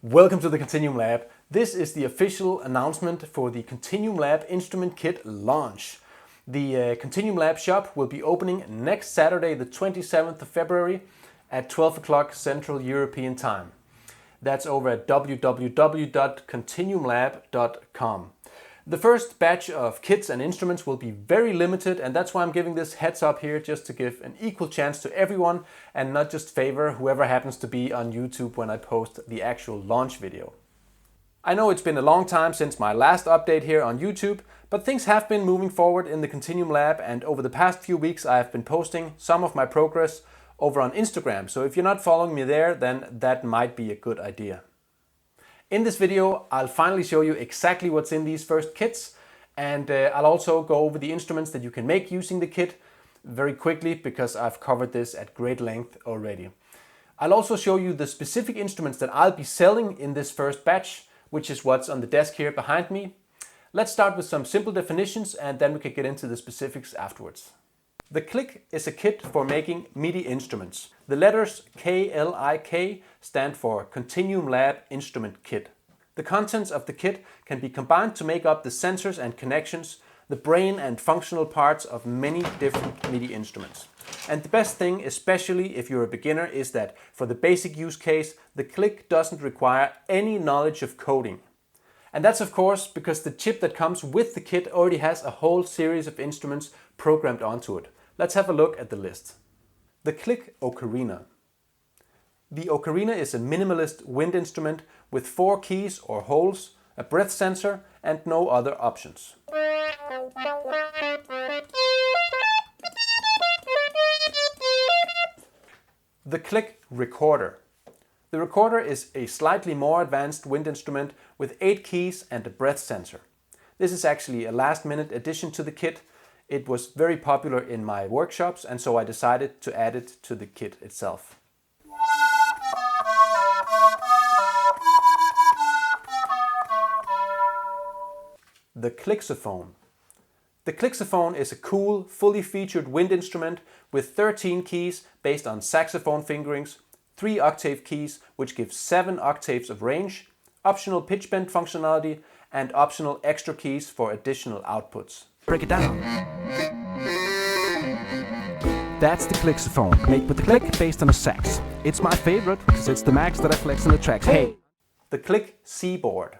Welcome to the KontinuumLAB. This is the official announcement for the KontinuumLAB Instrument Kit launch. The KontinuumLAB shop will be opening next Saturday, the 27th of February at 12 o'clock Central European Time. That's over at www.KontinuumLAB.com. The first batch of kits and instruments will be very limited, and that's why I'm giving this heads up here, just to give an equal chance to everyone and not just favor whoever happens to be on YouTube when I post the actual launch video. I know it's been a long time since my last update here on YouTube, but things have been moving forward in the KontinuumLAB, and over the past few weeks I have been posting some of my progress over on Instagram, so if you're not following me there, then that might be a good idea. In this video, I'll finally show you exactly what's in these first kits, and I'll also go over the instruments that you can make using the kit very quickly because I've covered this at great length already. I'll also show you the specific instruments that I'll be selling in this first batch, which is what's on the desk here behind me. Let's start with some simple definitions and then we can get into the specifics afterwards. The KLIK is a kit for making MIDI instruments. The letters K.L.I.K stand for KontinuumLAB Instrument Kit. The contents of the kit can be combined to make up the sensors and connections, the brain and functional parts of many different MIDI instruments. And the best thing, especially if you're a beginner, is that for the basic use case, the KLIK doesn't require any knowledge of coding. And that's of course because the chip that comes with the kit already has a whole series of instruments programmed onto it. Let's have a look at the list. The KLIK Ocarina. The Ocarina is a minimalist wind instrument with 4 keys or holes, a breath sensor and no other options. The KLIK Recorder. The recorder is a slightly more advanced wind instrument with 8 keys and a breath sensor. This is actually a last-minute addition to the kit. It was very popular in my workshops, and so I decided to add it to the kit itself. The Clixophone. The Clixophone is a cool, fully featured wind instrument with 13 keys based on saxophone fingerings, 3 octave keys which give 7 octaves of range, optional pitch bend functionality, and optional extra keys for additional outputs. Break it down. That's the Clixophone, made with the KLIK based on a sax. It's my favorite because it's the max that I flex on the tracks. Hey! The KLIK C-board.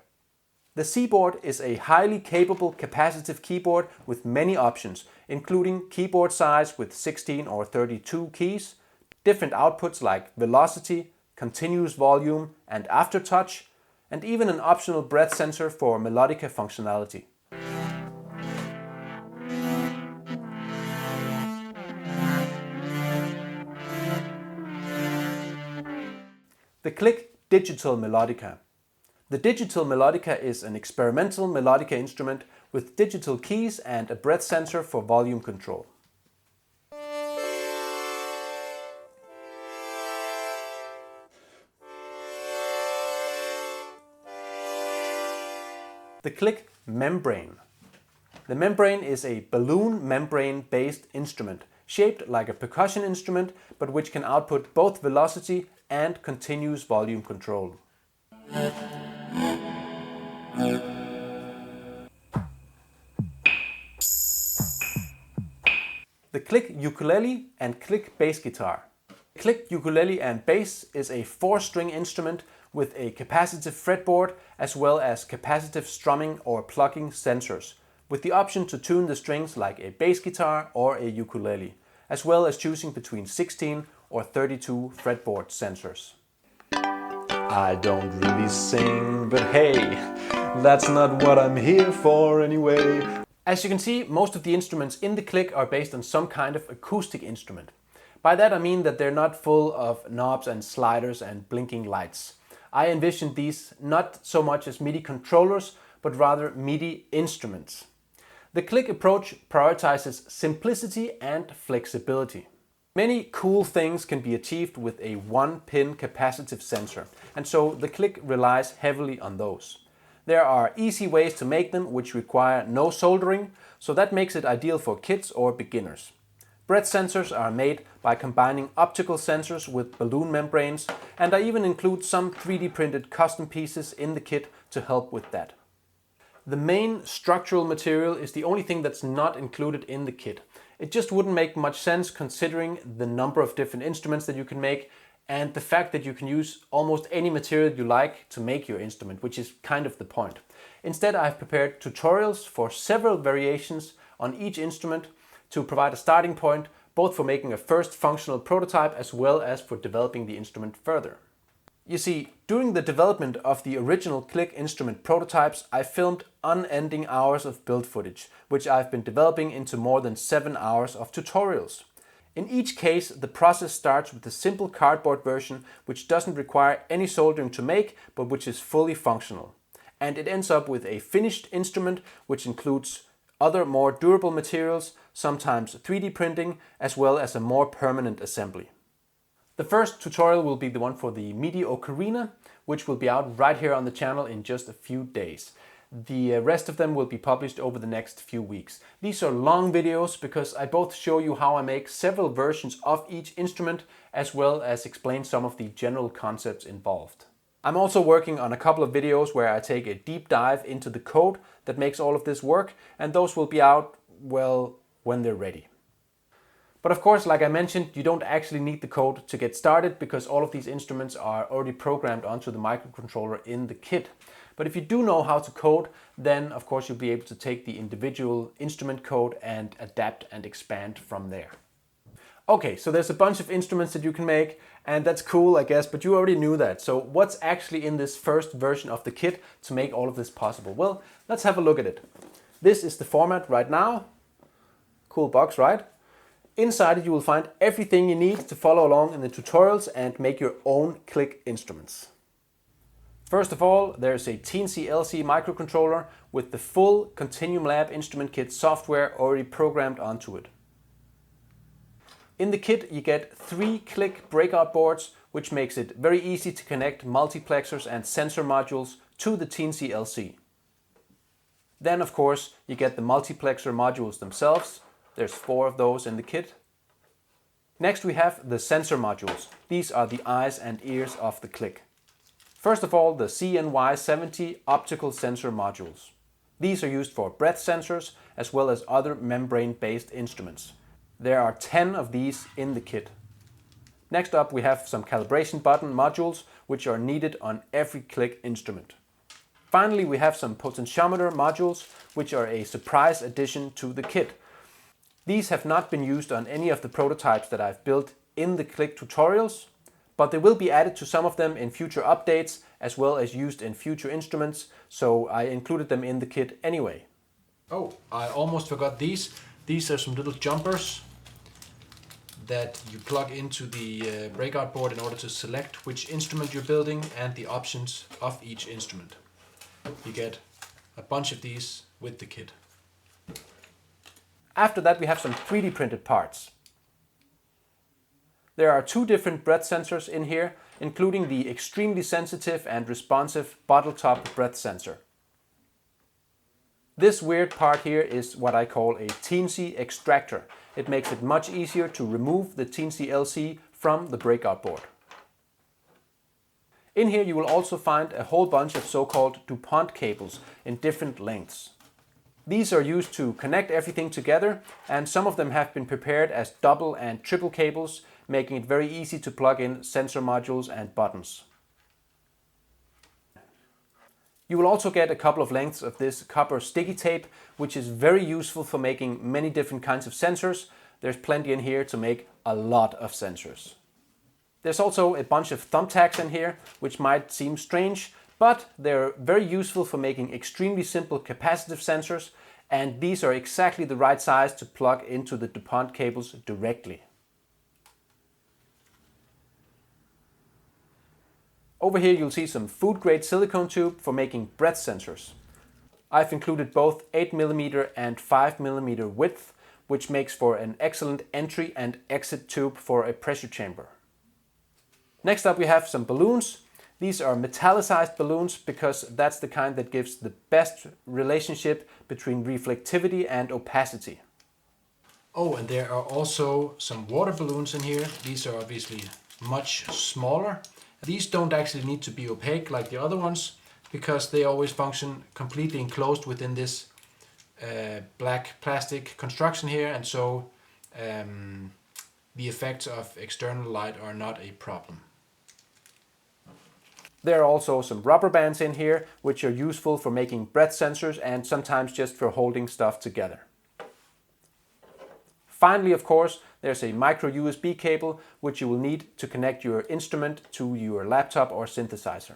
The C-board is a highly capable capacitive keyboard with many options, including keyboard size with 16 or 32 keys, different outputs like velocity, continuous volume and aftertouch, and even an optional breath sensor for Melodica functionality. The KLIK Digital Melodica. The Digital Melodica is an experimental melodica instrument with digital keys and a breath sensor for volume control. The KLIK Membrane. The membrane is a balloon membrane-based instrument, shaped like a percussion instrument, but which can output both velocity and continuous volume control. The KLIK Ukulele and KLIK Bass Guitar. The KLIK Ukulele and Bass is a 4-string instrument with a capacitive fretboard as well as capacitive strumming or plucking sensors, with the option to tune the strings like a bass guitar or a ukulele, as well as choosing between 16 or 32 fretboard sensors. I don't really sing, but hey, that's not what I'm here for anyway. As you can see, most of the instruments in the KLIK are based on some kind of acoustic instrument. By that I mean that they're not full of knobs and sliders and blinking lights. I envisioned these not so much as MIDI controllers, but rather MIDI instruments. The KLIK approach prioritizes simplicity and flexibility. Many cool things can be achieved with a 1-pin capacitive sensor, and so the KLIK relies heavily on those. There are easy ways to make them which require no soldering, so that makes it ideal for kids or beginners. Breath sensors are made by combining optical sensors with balloon membranes, and I even include some 3D printed custom pieces in the kit to help with that. The main structural material is the only thing that's not included in the kit. It just wouldn't make much sense considering the number of different instruments that you can make and the fact that you can use almost any material you like to make your instrument, which is kind of the point. Instead, I've prepared tutorials for several variations on each instrument to provide a starting point, both for making a first functional prototype as well as for developing the instrument further. You see, during the development of the original KLIK instrument prototypes, I filmed unending hours of build footage, which I've been developing into more than 7 hours of tutorials. In each case, the process starts with a simple cardboard version, which doesn't require any soldering to make, but which is fully functional. And it ends up with a finished instrument, which includes other more durable materials, sometimes 3D printing, as well as a more permanent assembly. The first tutorial will be the one for the MIDI Ocarina, which will be out right here on the channel in just a few days. The rest of them will be published over the next few weeks. These are long videos because I both show you how I make several versions of each instrument, as well as explain some of the general concepts involved. I'm also working on a couple of videos where I take a deep dive into the code that makes all of this work, and those will be out, well, when they're ready. But of course, like I mentioned, you don't actually need the code to get started because all of these instruments are already programmed onto the microcontroller in the kit. But if you do know how to code, then of course you'll be able to take the individual instrument code and adapt and expand from there. Okay, so there's a bunch of instruments that you can make, and that's cool, I guess, but you already knew that. So what's actually in this first version of the kit to make all of this possible? Well, let's have a look at it. This is the format right now. Cool box, right? Inside it you will find everything you need to follow along in the tutorials and make your own KLIK instruments. First of all, there's a TNC-LC microcontroller with the full KontinuumLAB Instrument Kit software already programmed onto it. In the kit you get 3 KLIK breakout boards, which makes it very easy to connect multiplexers and sensor modules to the TNC-LC. Then of course you get the multiplexer modules themselves. There's 4 of those in the kit. Next we have the sensor modules. These are the eyes and ears of the KLIK. First of all, the CNY70 optical sensor modules. These are used for breath sensors as well as other membrane-based instruments. There are 10 of these in the kit. Next up we have some calibration button modules which are needed on every KLIK instrument. Finally we have some potentiometer modules which are a surprise addition to the kit. These have not been used on any of the prototypes that I've built in the KLIK tutorials, but they will be added to some of them in future updates as well as used in future instruments, so I included them in the kit anyway. Oh, I almost forgot these. These are some little jumpers that you plug into the breakout board in order to select which instrument you're building and the options of each instrument. You get a bunch of these with the kit. After that we have some 3D printed parts. There are 2 different breath sensors in here, including the extremely sensitive and responsive bottle top breath sensor. This weird part here is what I call a TNC extractor. It makes it much easier to remove the TNC-LC from the breakout board. In here you will also find a whole bunch of so-called Dupont cables in different lengths. These are used to connect everything together, and some of them have been prepared as double and triple cables, making it very easy to plug in sensor modules and buttons. You will also get a couple of lengths of this copper sticky tape, which is very useful for making many different kinds of sensors. There's plenty in here to make a lot of sensors. There's also a bunch of thumbtacks in here, which might seem strange, but they're very useful for making extremely simple capacitive sensors, and these are exactly the right size to plug into the Dupont cables directly. Over here you'll see some food-grade silicone tube for making breath sensors. I've included both 8mm and 5mm width, which makes for an excellent entry and exit tube for a pressure chamber. Next up we have some balloons. These are metallicized balloons because that's the kind that gives the best relationship between reflectivity and opacity. Oh, and there are also some water balloons in here. These are obviously much smaller. These don't actually need to be opaque like the other ones because they always function completely enclosed within this black plastic construction here, and so the effects of external light are not a problem. There are also some rubber bands in here which are useful for making breath sensors and sometimes just for holding stuff together. Finally, of course, there's a micro USB cable which you will need to connect your instrument to your laptop or synthesizer.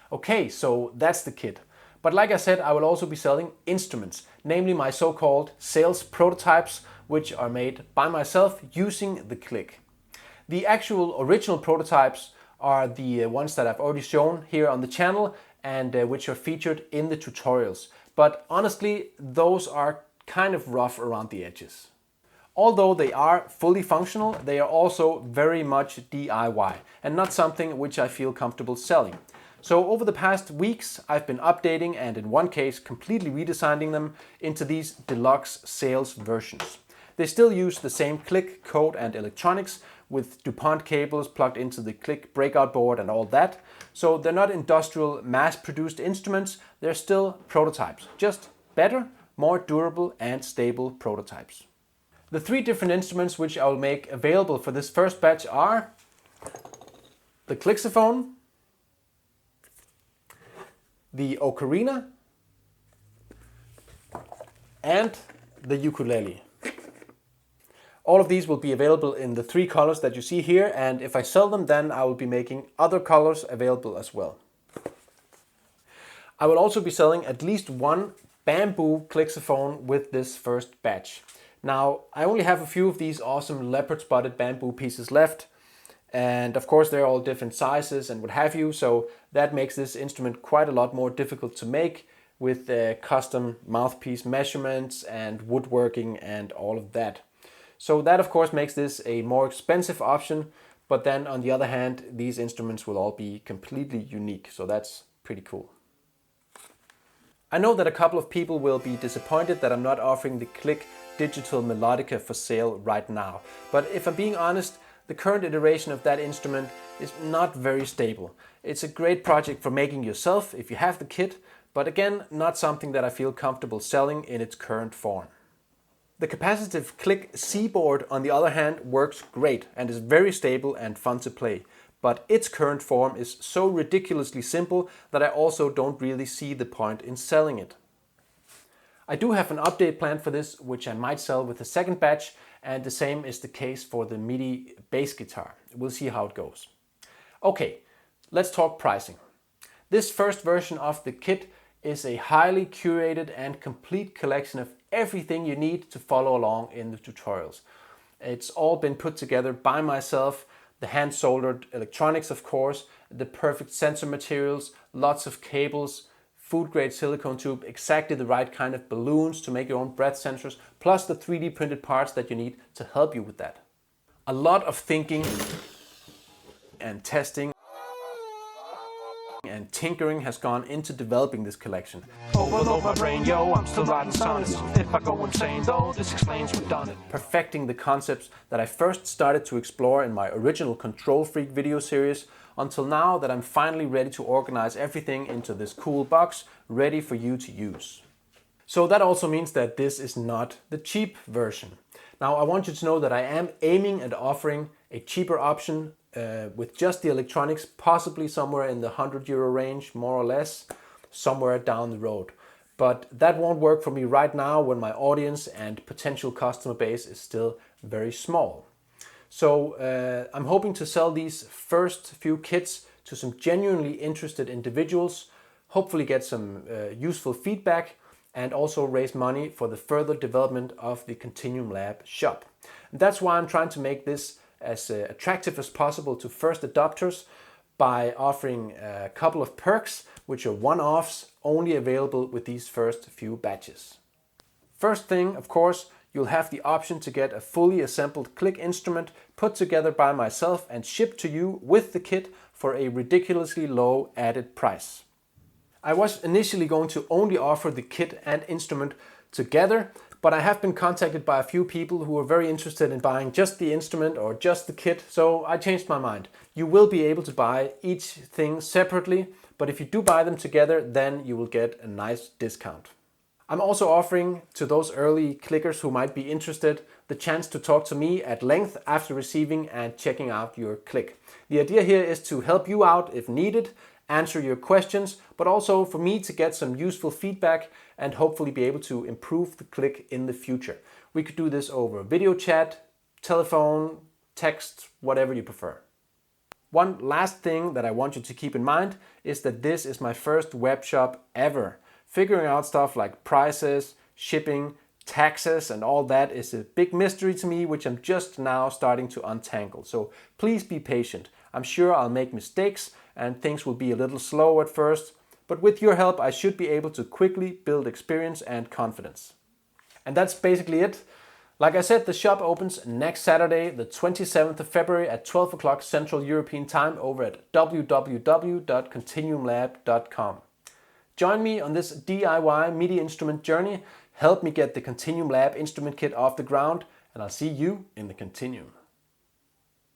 Okay, so that's the kit. But like I said, I will also be selling instruments, namely my so-called sales prototypes, which are made by myself using the K.L.I.K. The actual original prototypes are the ones that I've already shown here on the channel and which are featured in the tutorials. But honestly, those are kind of rough around the edges. Although they are fully functional, they are also very much DIY and not something which I feel comfortable selling. So over the past weeks, I've been updating and in one case completely redesigning them into these deluxe sales versions. They still use the same K.L.I.K code and electronics with Dupont cables plugged into the K.L.I.K breakout board and all that. So they're not industrial mass-produced instruments, they're still prototypes, just better, more durable and stable prototypes. The three different instruments which I will make available for this first batch are the Clixophone, the Ocarina, and the ukulele. All of these will be available in the three colors that you see here, and if I sell them, then I will be making other colors available as well. I will also be selling at least one bamboo Clixophone with this first batch. Now, I only have a few of these awesome leopard spotted bamboo pieces left, and of course they're all different sizes and what have you, so that makes this instrument quite a lot more difficult to make with custom mouthpiece measurements and woodworking and all of that. So that of course makes this a more expensive option, but then on the other hand, these instruments will all be completely unique, so that's pretty cool. I know that a couple of people will be disappointed that I'm not offering the K.L.I.K digital Melodica for sale right now, but if I'm being honest, the current iteration of that instrument is not very stable. It's a great project for making yourself if you have the kit, but again, not something that I feel comfortable selling in its current form. The capacitive K.L.I.K C board, on the other hand, works great and is very stable and fun to play, but its current form is so ridiculously simple that I also don't really see the point in selling it. I do have an update plan for this, which I might sell with the second batch, and the same is the case for the MIDI bass guitar. We'll see how it goes. Okay, let's talk pricing. This first version of the kit is a highly curated and complete collection of everything you need to follow along in the tutorials. It's all been put together by myself, the hand-soldered electronics of course, the perfect sensor materials, lots of cables, food-grade silicone tube, exactly the right kind of balloons to make your own breath sensors, plus the 3D printed parts that you need to help you with that. A lot of thinking and testing and tinkering has gone into developing this collection. Overload my brain, yo, I'm still writing sonnets. If I go insane though, this explains who done it. Perfecting the concepts that I first started to explore in my original Control Freak video series, until now that I'm finally ready to organize everything into this cool box, ready for you to use. So that also means that this is not the cheap version. Now I want you to know that I am aiming at offering a cheaper option with just the electronics, possibly somewhere in the €100 range, more or less, somewhere down the road. But that won't work for me right now when my audience and potential customer base is still very small. So I'm hoping to sell these first few kits to some genuinely interested individuals, hopefully get some useful feedback, and also raise money for the further development of the KontinuumLAB shop. And that's why I'm trying to make this as attractive as possible to first adopters by offering a couple of perks, which are one-offs only available with these first few batches. First thing, of course, you'll have the option to get a fully assembled K.L.I.K instrument put together by myself and shipped to you with the kit for a ridiculously low added price. I was initially going to only offer the kit and instrument together, but I have been contacted by a few people who are very interested in buying just the instrument or just the kit, so I changed my mind. You will be able to buy each thing separately, but if you do buy them together, then you will get a nice discount. I'm also offering to those early clickers who might be interested the chance to talk to me at length after receiving and checking out your KLIK. The idea here is to help you out if needed, answer your questions, but also for me to get some useful feedback and hopefully be able to improve the KLIK in the future. We could do this over video chat, telephone, text, whatever you prefer. One last thing that I want you to keep in mind is that this is my first web shop ever. Figuring out stuff like prices, shipping, taxes and all that is a big mystery to me, which I'm just now starting to untangle. So please be patient. I'm sure I'll make mistakes and things will be a little slow at first, but with your help I should be able to quickly build experience and confidence. And that's basically it. Like I said, the shop opens next Saturday, the 27th of February at 12 o'clock Central European Time over at www.KontinuumLAB.com. Join me on this DIY MIDI instrument journey. Help me get the KontinuumLAB Instrument Kit off the ground, and I'll see you in the Kontinuum.